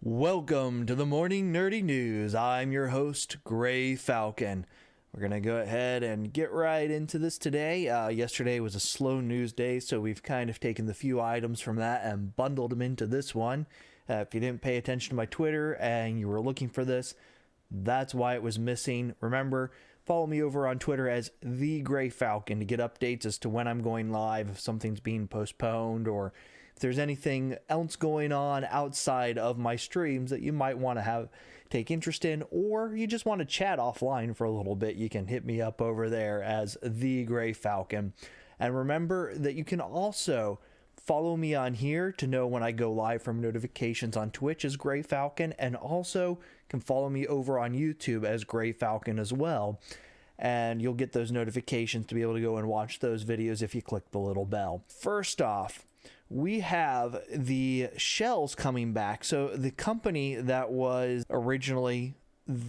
Welcome to the Morning Nerdy News. I'm your host, Gray Falcon. We're going to go ahead and get right into this today. Yesterday was a slow news day, so we've kind of taken the few items from that and bundled them into this one. If you didn't pay attention to my Twitter and you were looking for this, that's why it was missing. Remember, follow me over on Twitter as The Gray Falcon to get updates as to when I'm going live, if something's being postponed, or if there's anything else going on outside of my streams that you might want to take interest in, or you just want to chat offline for a little bit, you can hit me up over there as The Gray Falcon. And remember that you can also follow me on here to know when I go live from notifications on Twitch as Gray Falcon, and also can follow me over on YouTube as Gray Falcon as well. And you'll get those notifications to be able to go and watch those videos if you click the little bell. First off, we have the shells coming back. So the company that was originally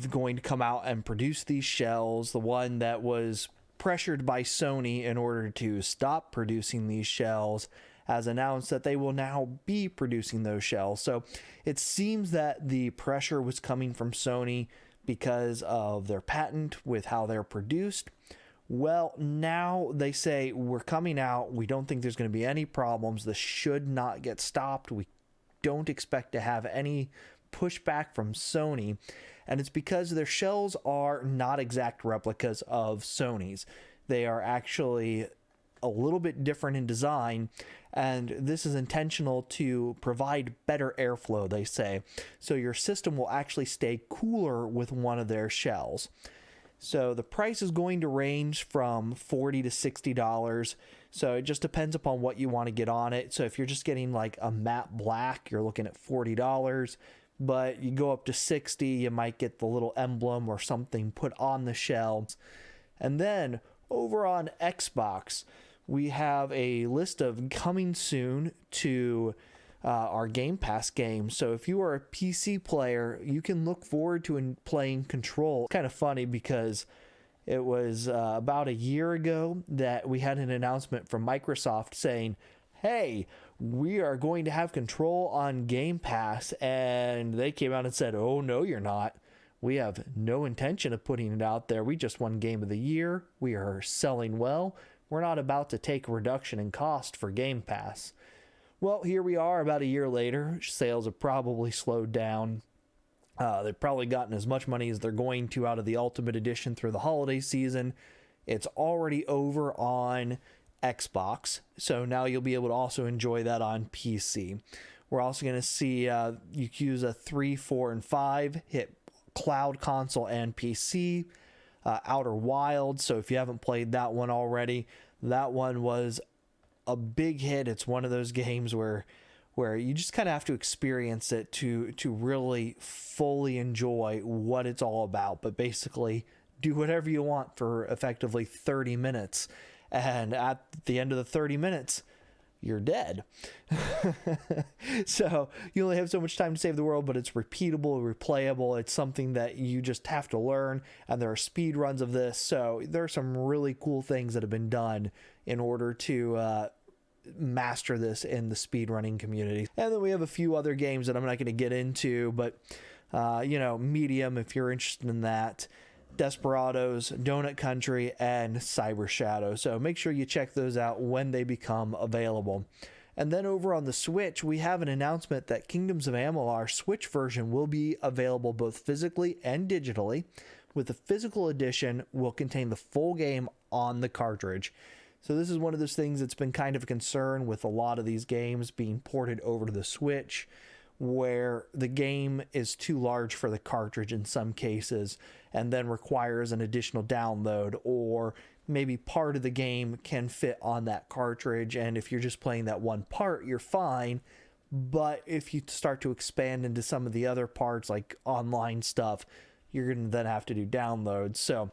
going to come out and produce these shells, the one that was pressured by Sony in order to stop producing these shells, has announced that they will now be producing those shells. So it seems that the pressure was coming from Sony because of their patent with how they're produced. Well, now they say we're coming out. We don't think there's going to be any problems. This should not get stopped. We don't expect to have any pushback from Sony. And it's because their shells are not exact replicas of Sony's. They are actually a little bit different in design, and this is intentional to provide better airflow, they say. So your system will actually stay cooler with one of their shells. So the price is going to range from $40 to $60. So it just depends upon what you want to get on it. So if you're just getting like a matte black, you're looking at $40. But you go up to $60, you might get the little emblem or something put on the shell. And then over on Xbox, we have a list of coming soon to our Gamepass games. So if you are a PC player, you can look forward to playing Control. Kind of funny because it was about a year ago that we had an announcement from Microsoft saying, hey, we are going to have Control on Game Pass, and they came out and said, oh no, you're not. We have no intention of putting it out there. We just won Game of the Year. We are selling well. We're not about to take a reduction in cost for Game Pass. Well, here we are about a year later. Sales have probably slowed down. They've probably gotten as much money as they're going to out of the Ultimate Edition through the holiday season. It's already over on Xbox, so now you'll be able to also enjoy that on PC. We're also going to see Yakuza 3, 4, and 5 hit cloud console and PC. Outer Wilds, so if you haven't played that one already, that one was a big hit. It's one of those games where you just kind of have to experience it to really fully enjoy what it's all about. But basically, do whatever you want for effectively 30 minutes. And at the end of the 30 minutes, you're dead. So you only have so much time to save the world, but it's repeatable, replayable. It's something that you just have to learn, and there are speed runs of this. So there are some really cool things that have been done in order to master this in the speedrunning community. And then we have a few other games that I'm not going to get into, but medium if you're interested in that. Desperados, Donut Country, and Cyber Shadow. So make sure you check those out when they become available. And then over on the Switch, we have an announcement that Kingdoms of Amalur Switch version will be available both physically and digitally, with the physical edition will contain the full game on the cartridge. So this is one of those things that's been kind of a concern with a lot of these games being ported over to the Switch, where the game is too large for the cartridge in some cases and then requires an additional download, or maybe part of the game can fit on that cartridge, and if you're just playing that one part, you're fine. But if you start to expand into some of the other parts, like online stuff, you're going to then have to do downloads. So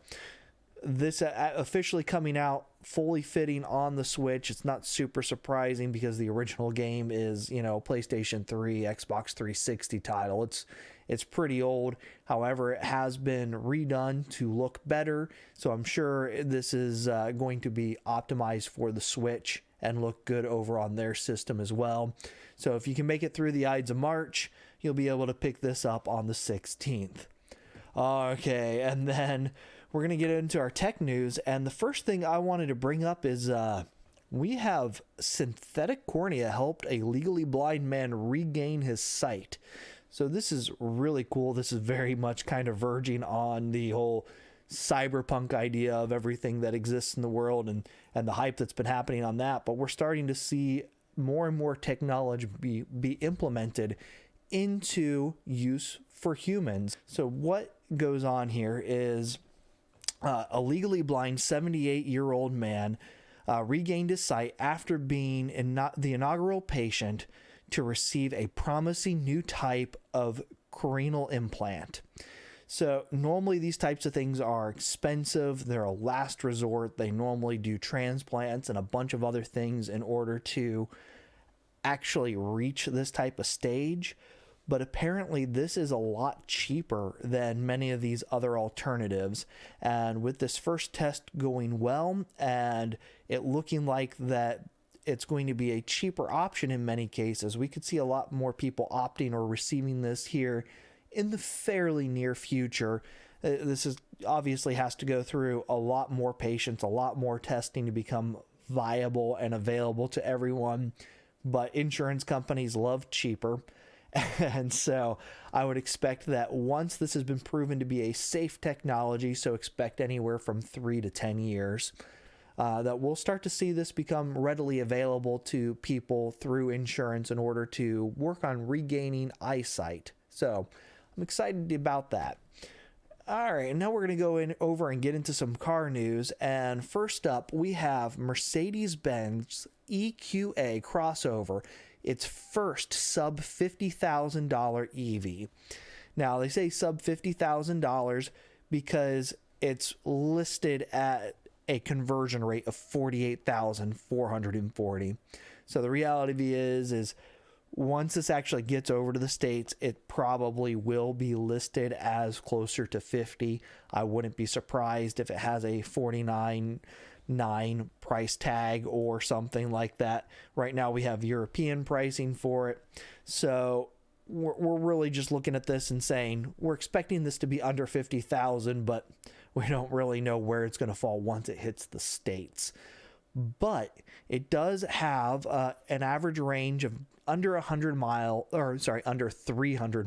this officially coming out fully fitting on the Switch. It's not super surprising because the original game is, PlayStation 3, Xbox 360 title. It's pretty old. However, it has been redone to look better. So I'm sure this is going to be optimized for the Switch and look good over on their system as well. So if you can make it through the Ides of March, you'll be able to pick this up on the 16th. Okay, and then we're going to get into our tech news, and the first thing I wanted to bring up is we have synthetic cornea helped a legally blind man regain his sight. So this is really cool. This is very much kind of verging on the whole cyberpunk idea of everything that exists in the world and the hype that's been happening on that. But we're starting to see more and more technology be implemented into use for humans. So what goes on here is a legally blind 78-year-old man regained his sight after being the inaugural patient to receive a promising new type of corneal implant. So normally these types of things are expensive. They're a last resort. They normally do transplants and a bunch of other things in order to actually reach this type of stage. But apparently this is a lot cheaper than many of these other alternatives. And with this first test going well and it looking like that it's going to be a cheaper option in many cases, we could see a lot more people opting or receiving this here in the fairly near future. This is obviously has to go through a lot more patients, a lot more testing to become viable and available to everyone. But insurance companies love cheaper. And so I would expect that once this has been proven to be a safe technology, so expect anywhere from 3 to 10 years, that we'll start to see this become readily available to people through insurance in order to work on regaining eyesight. So I'm excited about that. All right, now we're going to go over and get into some car news. And first up, we have Mercedes-Benz EQA crossover, its first sub $50,000 EV. Now, they say sub $50,000 because it's listed at a conversion rate of 48,440. So the reality is once this actually gets over to the States, it probably will be listed as closer to 50. I wouldn't be surprised if it has a 49.9 price tag or something like that. Right now we have European pricing for it. So we're really just looking at this and saying we're expecting this to be under 50,000, but we don't really know where it's going to fall once it hits the States. But it does have an average range of under 300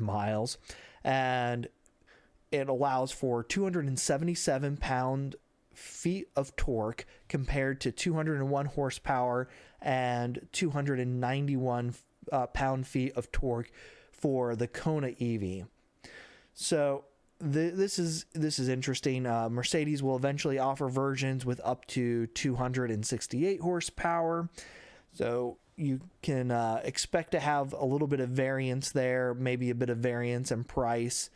miles, and it allows for 277 pound-feet of torque compared to 201 horsepower and 291 pound-feet of torque for the Kona EV. So this is interesting. Mercedes will eventually offer versions with up to 268 horsepower. So you can expect to have a little bit of variance there, maybe a bit of variance in price,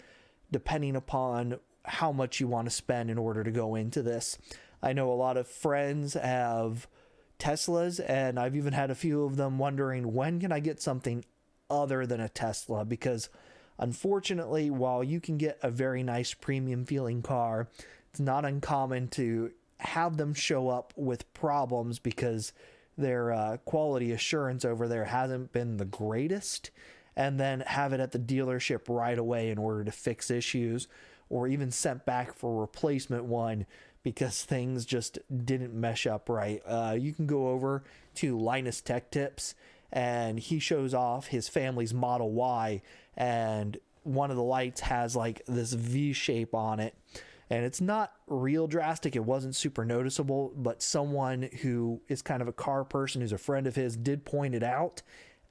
depending upon how much you want to spend in order to go into this. I know a lot of friends have Teslas, and I've even had a few of them wondering, when can I get something other than a Tesla? Because unfortunately, while you can get a very nice premium feeling car, it's not uncommon to have them show up with problems because their quality assurance over there hasn't been the greatest, and then have it at the dealership right away in order to fix issues, or even sent back for a replacement one because things just didn't mesh up right. You can go over to Linus Tech Tips, and he shows off his family's Model Y, and one of the lights has like this V shape on it. And it's not real drastic. It wasn't super noticeable, but someone who is kind of a car person, who's a friend of his, did point it out.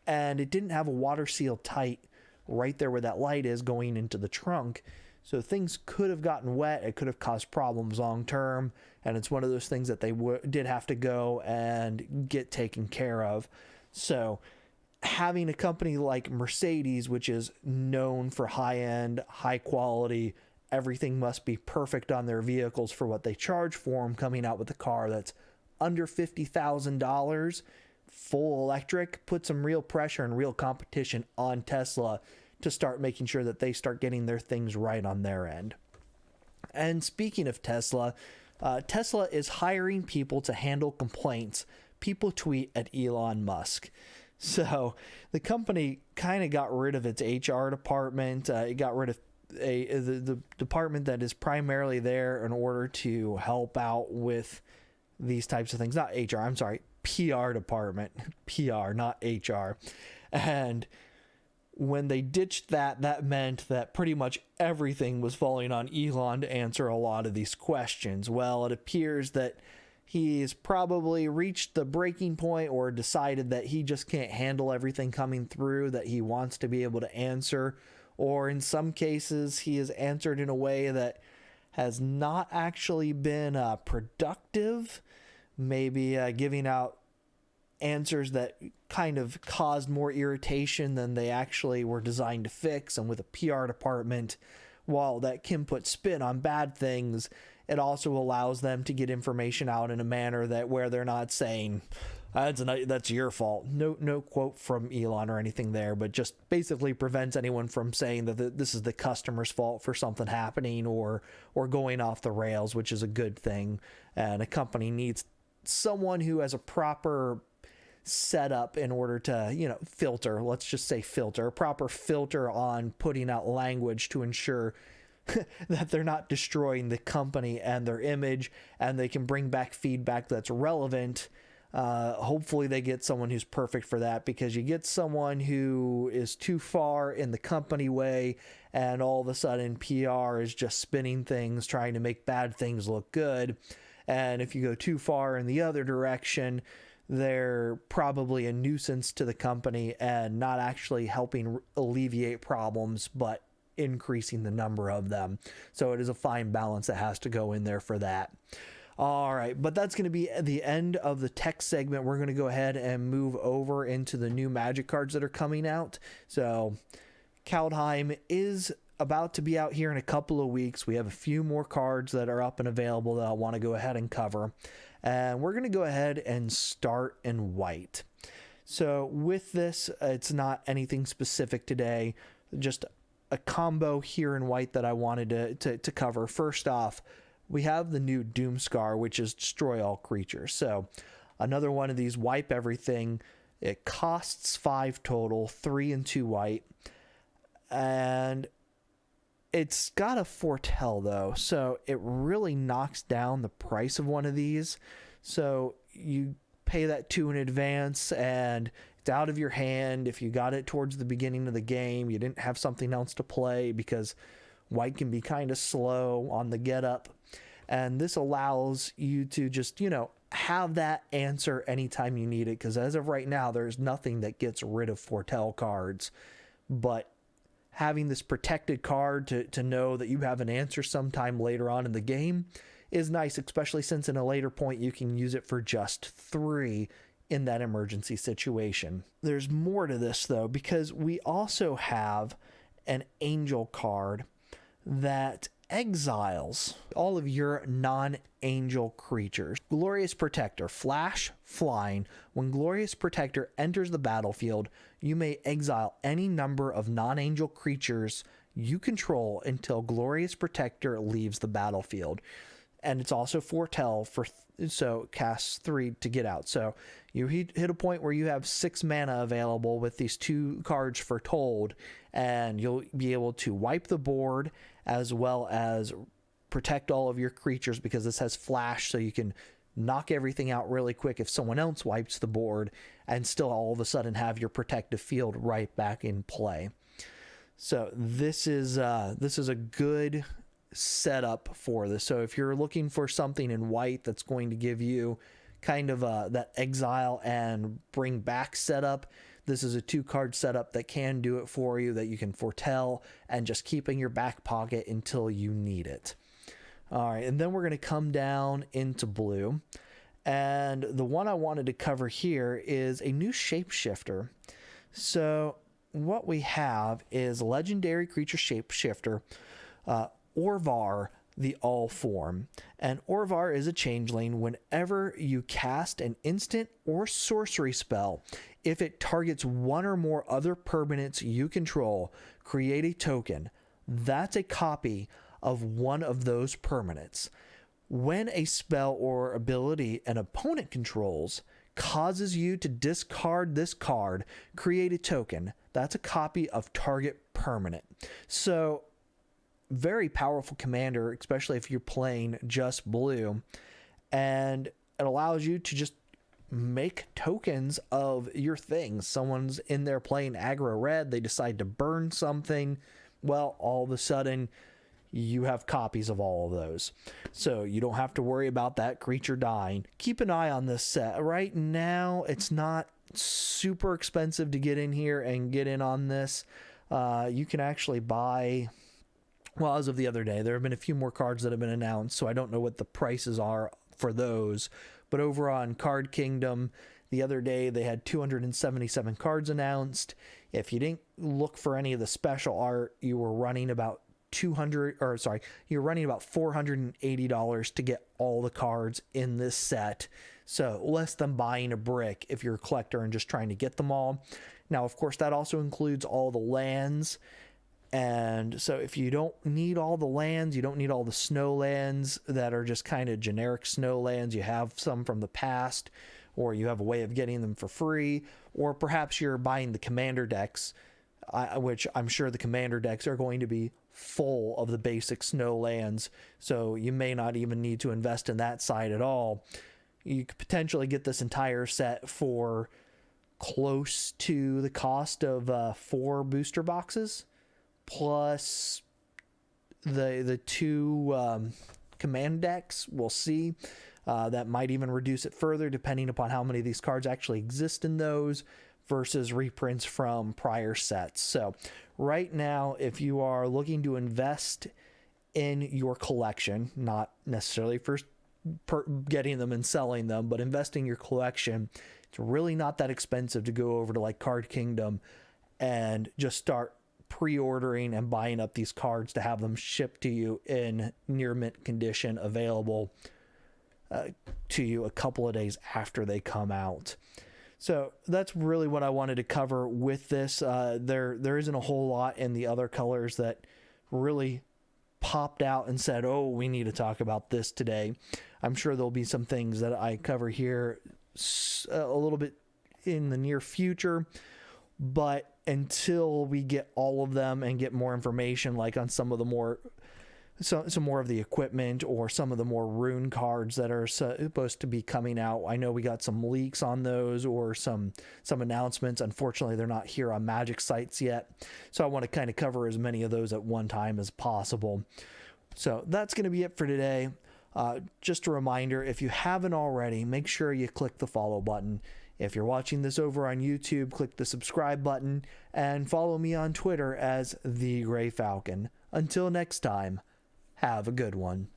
And it didn't have a water seal tight right there where that light is going into the trunk. So things could have gotten wet. It could have caused problems long term. And it's one of those things that they did have to go and get taken care of. So having a company like Mercedes, which is known for high-end, high quality, everything must be perfect on their vehicles for what they charge for them, coming out with a car that's under $50,000, full electric, put some real pressure and real competition on Tesla to start making sure that they start getting their things right on their end. And speaking of Tesla, Tesla is hiring people to handle complaints people tweet at Elon Musk. So the company kind of got rid of its HR department. It got rid of the department that is primarily there in order to help out with these types of things. Not HR, I'm sorry, PR department. PR, not HR. And when they ditched that, that meant that pretty much everything was falling on Elon to answer a lot of these questions. Well, it appears that he's probably reached the breaking point or decided that he just can't handle everything coming through that he wants to be able to answer. Or in some cases, he has answered in a way that has not actually been productive. Maybe giving out answers that kind of caused more irritation than they actually were designed to fix. And with a PR department, while that can put spin on bad things, it also allows them to get information out in a manner that where they're not saying that's your fault. No quote from Elon or anything there, but just basically prevents anyone from saying that this is the customer's fault for something happening or going off the rails, which is a good thing. And a company needs someone who has a proper setup in order to, filter, let's just say filter, a proper filter on putting out language to ensure that they're not destroying the company and their image, and they can bring back feedback that's relevant. Hopefully they get someone who's perfect for that, because you get someone who is too far in the company way and all of a sudden PR is just spinning things, trying to make bad things look good. And if you go too far in the other direction, they're probably a nuisance to the company and not actually helping alleviate problems, but increasing the number of them. So it is a fine balance that has to go in there for that. All right, but that's going to be the end of the tech segment. We're going to go ahead and move over into the new Magic cards that are coming out. So Kaldheim is about to be out here in a couple of weeks. We have a few more cards that are up and available that I want to go ahead and cover. And we're going to go ahead and start in white. So with this, it's not anything specific today, just a combo here in white that I wanted to cover. First off, we have the new Doomscar, which is destroy all creatures. So another one of these wipe everything. It costs 5 total, 3 and 2 white. And it's got a foretell though, so it really knocks down the price of one of these. So you pay that 2 in advance and it's out of your hand. If you got it towards the beginning of the game, you didn't have something else to play, because white can be kind of slow on the get up. And this allows you to just, have that answer anytime you need it. Because as of right now, there's nothing that gets rid of foretell cards. But having this protected card to know that you have an answer sometime later on in the game is nice, especially since in a later point you can use it for just 3 in that emergency situation. There's more to this though, because we also have an angel card that exiles all of your non-angel creatures. Glorious Protector, flash, flying. When Glorious Protector enters the battlefield, you may exile any number of non-angel creatures you control until Glorious Protector leaves the battlefield. And it's also foretell so casts 3 to get out. So you hit a point where you have 6 mana available with these 2 cards foretold, and you'll be able to wipe the board as well as protect all of your creatures, because this has flash, so you can knock everything out really quick if someone else wipes the board, and still all of a sudden have your protective field right back in play. So this is a good setup for this. So if you're looking for something in white that's going to give you kind of that exile and bring back setup, this is a 2-card setup that can do it for you, that you can foretell and just keep in your back pocket until you need it. All right, and then we're going to come down into blue. And the one I wanted to cover here is a new shapeshifter. So what we have is legendary creature shapeshifter, Orvar the All Form. And Orvar is a changeling. Whenever you cast an instant or sorcery spell, if it targets one or more other permanents you control, create a token. That's a copy of one of those permanents. When a spell or ability an opponent controls causes you to discard this card, create a token. That's a copy of target permanent. So very powerful commander, especially if you're playing just blue, and it allows you to just make tokens of your things. Someone's in there playing aggro red, they decide to burn something, well, all of a sudden you have copies of all of those, so you don't have to worry about that creature dying. Keep an eye on this set. Right now it's not super expensive to get in here and get in on this. You can actually buy, well, as of the other day, there have been a few more cards that have been announced, so I don't know what the prices are for those. But over on Card Kingdom, the other day they had 277 cards announced. If you didn't look for any of the special art, you were running about you're running about $480 to get all the cards in this set. So less than buying a brick if you're a collector and just trying to get them all. Now, of course, that also includes all the lands. And so if you don't need all the lands, you don't need all the snow lands that are just kind of generic snow lands. You have some from the past, or you have a way of getting them for free, or perhaps you're buying the commander decks, which I'm sure the commander decks are going to be full of the basic snow lands. So you may not even need to invest in that side at all. You could potentially get this entire set for close to the cost of 4 booster boxes, plus the 2 command decks. We'll see. That might even reduce it further depending upon how many of these cards actually exist in those versus reprints from prior sets. So right now, if you are looking to invest in your collection, not necessarily for getting them and selling them, but investing your collection, it's really not that expensive to go over to like Card Kingdom and just start pre-ordering and buying up these cards to have them shipped to you in near mint condition, available to you a couple of days after they come out. So that's really what I wanted to cover with this. There isn't a whole lot in the other colors that really popped out and said, oh, we need to talk about this today. I'm sure there'll be some things that I cover here a little bit in the near future, but until we get all of them and get more information, like on some of the more of the equipment or some of the more rune cards that are supposed to be coming out. I know we got some leaks on those or some announcements. Unfortunately, they're not here on Magic sites yet, so I want to kind of cover as many of those at one time as possible. So that's going to be it for today. Just a reminder, if you haven't already, make sure you click the follow button. If you're watching this over on YouTube, click the subscribe button and follow me on Twitter as The Gray Falcon. Until next time, have a good one.